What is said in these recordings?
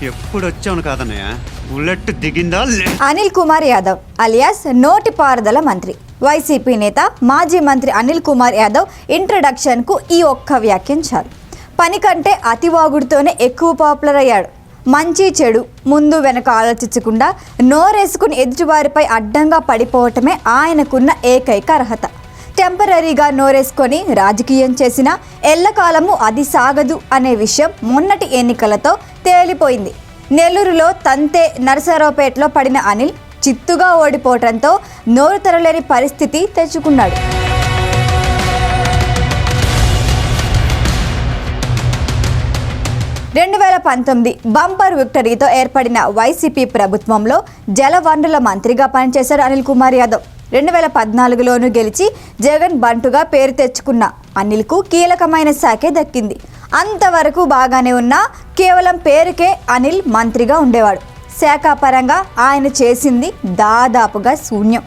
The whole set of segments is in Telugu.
ఎప్పుడు వచ్చాను కాదన్నయ్య, బుల్లెట్ దిగిందా? అనిల్ కుమార్ యాదవ్ అలియాస్ నోటి పారుదల మంత్రి, వైసీపీ నేత మాజీ మంత్రి అనిల్ కుమార్ యాదవ్ ఇంట్రడక్షన్కు ఈ ఒక్క వ్యాఖ్యం చాలు. పని కంటే అతివాగుడుతోనే ఎక్కువ పాపులర్ అయ్యాడు. మంచి చెడు ముందు వెనక ఆలోచించకుండా నోరేసుకుని ఎదుటివారిపై అడ్డంగా పడిపోవటమే ఆయనకున్న ఏకైక అర్హత. టెంపరీగా నోరేసుకొని రాజకీయం చేసిన ఎల్లకాలము అది సాగదు అనే విషయం మొన్నటి ఎన్నికలతో తేలిపోయింది. నెల్లూరులో తంతే నరసరావుపేటలో పడిన అనిల్ చిత్తుగా ఓడిపోవడంతో నోరు తెరలేని పరిస్థితి తెచ్చుకున్నాడు. బంపర్ విక్టరీతో ఏర్పడిన వైసీపీ ప్రభుత్వంలో జలవనరుల మంత్రిగా పనిచేశాడు అనిల్ కుమార్ యాదవ్. 2014లోనూ గెలిచి జగన్ బంటుగా పేరు తెచ్చుకున్న అనిల్కు కీలకమైన శాఖే దక్కింది. అంతవరకు బాగానే ఉన్నా కేవలం పేరుకే అనిల్ మంత్రిగా ఉండేవాడు. శాఖాపరంగా ఆయన చేసింది దాదాపుగా శూన్యం.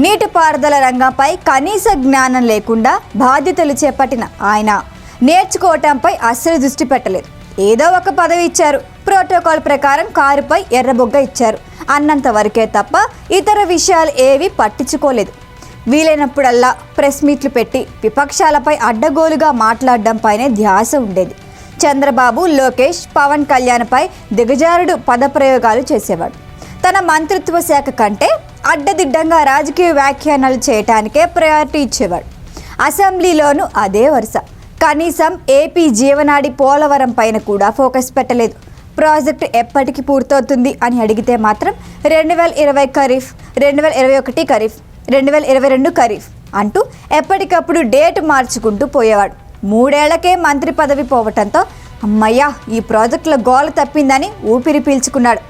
నీటిపారుదల రంగంపై కనీస జ్ఞానం లేకుండా బాధ్యతలు చేపట్టిన ఆయన నేర్చుకోవటంపై అస్సలు దృష్టి పెట్టలేదు. ఏదో ఒక పదవి ఇచ్చారు, ప్రోటోకాల్ ప్రకారం కారుపై ఎర్రబొగ్గ ఇచ్చారు అన్నంత వరకే తప్ప ఇతర విషయాలు ఏవి పట్టించుకోలేదు. వీలైనప్పుడల్లా ప్రెస్ మీట్లు పెట్టి విపక్షాలపై అడ్డగోలుగా మాట్లాడడంపైనే ధ్యాస ఉండేది. చంద్రబాబు, లోకేష్, పవన్ కళ్యాణ్పై దిగజారుడు పదప్రయోగాలు చేసేవాడు. తన మంత్రిత్వ శాఖ కంటే అడ్డదిడ్డంగా రాజకీయ వ్యాఖ్యానాలు చేయటానికే ప్రయారిటీ ఇచ్చేవాడు. అసెంబ్లీలోనూ అదే వరుస. కనీసం ఏపీ జీవనాడి పోలవరం పైన కూడా ఫోకస్ పెట్టలేదు. ప్రాజెక్టు ఎప్పటికి పూర్తవుతుంది అని అడిగితే మాత్రం 2020 ఖరీఫ్, 2021 ఖరీఫ్, 2022 ఖరీఫ్ అంటూ ఎప్పటికప్పుడు డేట్ మార్చుకుంటూ పోయేవాడు. 3 ఏళ్లకే మంత్రి పదవి పోవటంతో అమ్మయ్యా ఈ ప్రాజెక్టుల గోల తప్పిందని ఊపిరి పీల్చుకున్నాడు.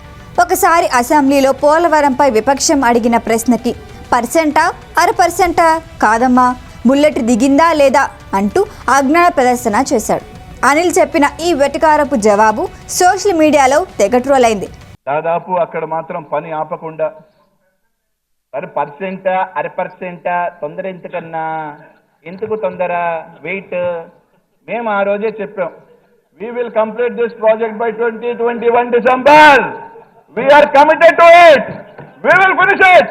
ఒకసారి అసెంబ్లీలో పోలవరంపై విపక్షం అడిగిన ప్రశ్నకి పర్సెంటా 1% కాదమ్మా బుల్లెట్ దిగిందా లేదా అంటూ అజ్ఞాన ప్రదర్శన చేశాడు. అనిల్ చెప్పిన ఈ వెటకారపు జవాబు సోషల్ మీడియాలో తెగ ట్రోల్ అయింది. దాదాపు అక్కడ మాత్రం పని ఆపకుండా 1% తొందర ఎందుకన్నా, ఎందుకు తొందర, వెయిట్. మేము ఆ రోజే చెప్పాం, we will complete this project by 2021 December. We are committed to it. We will finish it.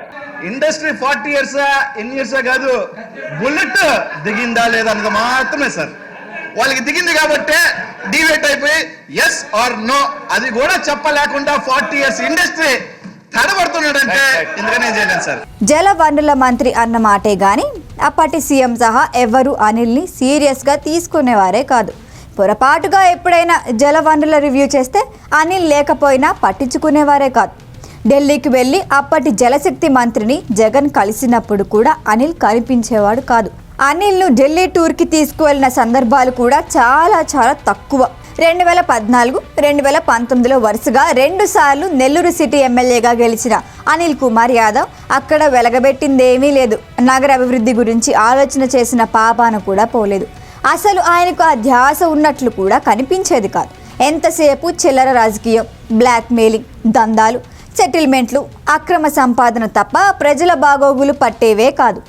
Industry 40 years ఎన్ని ఇయర్స్ కాదు, బుల్లెట్ దిగిందా లేదా అందుకు మాత్రమే సార్. వాళ్ళకి దిగింది కాబట్టే డివేట్ అయిపోయి ఎస్ ఆర్ నో అది కూడా చెప్పలేకుండా 40 years ఇండస్ట్రీ తడబడుతున్నాడంటే ఎందుకనే చేయలేదు సార్. జల వనరుల మంత్రి అన్న మాటే గాని అప్పటి సీఎం సహా ఎవరు అనిల్ని సీరియస్గా తీసుకునేవారే కాదు. పొరపాటుగా ఎప్పుడైనా జల వనరుల రివ్యూ చేస్తే అనిల్ లేకపోయినా పట్టించుకునేవారే కాదు. ఢిల్లీకి వెళ్ళి అప్పటి జలశక్తి మంత్రిని జగన్ కలిసినప్పుడు కూడా అనిల్ కనిపించేవాడు కాదు. అనిల్ను ఢిల్లీ టూర్కి తీసుకువెళ్ళిన సందర్భాలు కూడా చాలా తక్కువ. 2014, 2019లో వరుసగా 2 సార్లు నెల్లూరు సిటీ ఎమ్మెల్యేగా గెలిచిన అనిల్ కుమార్ యాదవ్ అక్కడ వెలగబెట్టిందేమీ లేదు. నగర అభివృద్ధి గురించి ఆలోచన చేసిన పాపాన కూడా పోలేదు. అసలు ఆయనకు ఆ ధ్యాస ఉన్నట్లు కూడా కనిపించేది కాదు. ఎంతసేపు చిల్లర రాజకీయం, బ్లాక్మెయిలింగ్, దందాలు, సెటిల్మెంట్లు, అక్రమ సంపాదన తప్ప ప్రజల బాగోగులు పట్టేవే కాదు.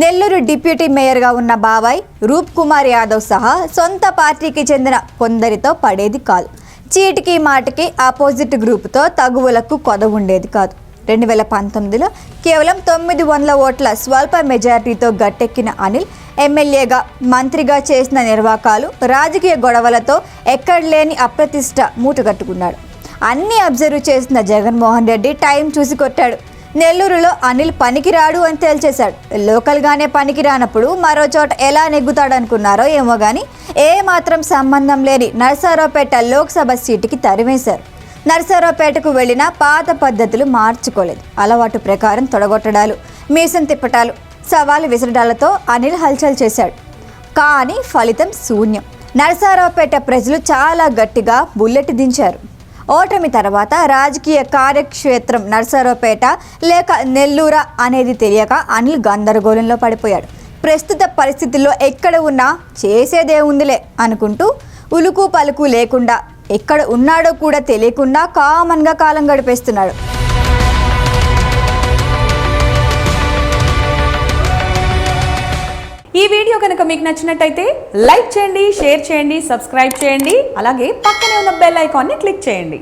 నెల్లూరు డిప్యూటీ మేయర్గా ఉన్న బాబాయ్ రూప్ కుమార్ యాదవ్ సహా సొంత పార్టీకి చెందిన కొందరితో పడేది కాదు. చీటికి మాటికి ఆపోజిట్ గ్రూపుతో తగువులకు కొదవ ఉండేది కాదు. 2019లో కేవలం 900 ఓట్ల స్వల్ప మెజారిటీతో గట్టెక్కిన అనిల్ ఎమ్మెల్యేగా, మంత్రిగా చేసిన నిర్వాకాలు, రాజకీయ గొడవలతో ఎక్కడలేని అప్రతిష్ట మూటగట్టుకున్నాడు. అన్నీ అబ్జర్వ్ చేసిన జగన్మోహన్ రెడ్డి టైం చూసి కొట్టాడు. నెల్లూరులో అనిల్ పనికిరాడు అని తేల్చేశాడు. లోకల్గానే పనికి రానప్పుడు మరో చోట ఎలా నెగ్గుతాడు అనుకున్నారో ఏమో కానీ ఏమాత్రం సంబంధం లేని నరసరావుపేట లోక్సభ సీటుకి తరిమేశారు. నరసరావుపేటకు వెళ్ళిన పాత పద్ధతులు మార్చుకోలేదు. అలవాటు ప్రకారం తొడగొట్టడాలు, మీసం తిప్పటాలు, సవాలు విసరడాలతో అనిల్ హల్చల్ చేశాడు. కానీ ఫలితం శూన్యం. నరసరావుపేట ప్రజలు చాలా గట్టిగా బుల్లెట్ దించారు. ఓటమి తర్వాత రాజకీయ కార్యక్షేత్రం నరసరావుపేట లేక నెల్లూరా అనేది తెలియక అనిల్ గందరగోళంలో పడిపోయాడు. ప్రస్తుత పరిస్థితుల్లో ఎక్కడ ఉన్నా చేసేదేముందిలే అనుకుంటూ ఉలుకు పలుకు లేకుండా ఎక్కడ ఉన్నాడో కూడా తెలియకుండా కామన్గా కాలం గడిపేస్తున్నాడు. ఈ వీడియో కనుక మీకు నచ్చినట్టయితే లైక్ చేయండి, షేర్ చేయండి, సబ్స్క్రైబ్ చేయండి. అలాగే పక్కనే ఉన్న బెల్ ఐకాన్ని క్లిక్ చేయండి.